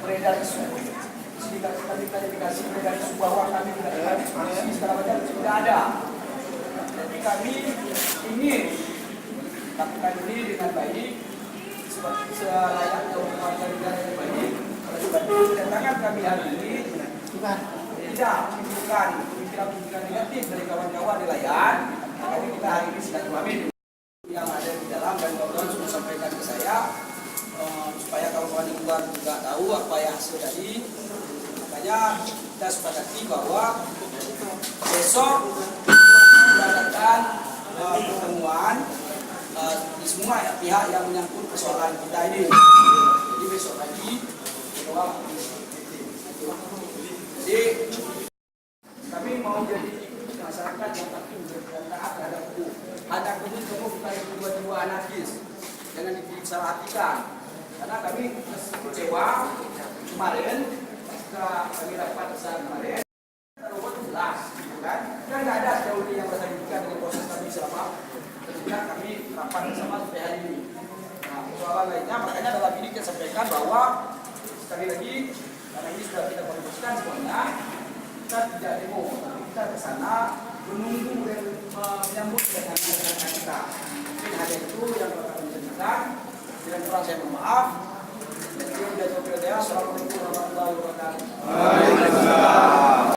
beredar isu beredar isu bahwa kami tidak segala macam tidak ada. Jadi kami ingin lakukan ini dengan baik seperti selayaknya warga negara yang baik. Kedatangan kami hari ini tidak menimbulkan pemikiran negatif dari kawan-kawan nelayan. Jadi kita hari ini silaturahmi yang ada di dalam dan kawan-kawan sudah sampaikan ke saya supaya kawan-kawan di luar juga tahu apa yang hasil tadi. Makanya kita sepakati bahwa besok kita adakan pertemuan di semua pihak yang menyangkut persoalan kita ini. Jadi besok pagi jadi kami mau jadi masyarakat yang patuh dan taat terhadap hukum. Ada kamu bukan kedua-dua anarkis, jangan disalahartikan. Karena kami kecewa kemarin ketika kami dapat pesan kemarin, robot jelas, gitu kan? Dan tidak ada sejauh ini yang berkaitan dengan proses kami selama ketika kami rapat bersama sampai hari ini. Nah, persoalan lainnya makanya dalam ini kita sampaikan bahwa sekali lagi karena ini sudah kita konstruksikan semuanya, kita tidak demo, tapi kita ke sana menunggu dan menyambut kedatangan kita. Mungkin hanya itu yang dapat kami ceritakan. Dengan kurang saya mohon maaf. Assalamualaikum warahmatullahi wabarakatuh.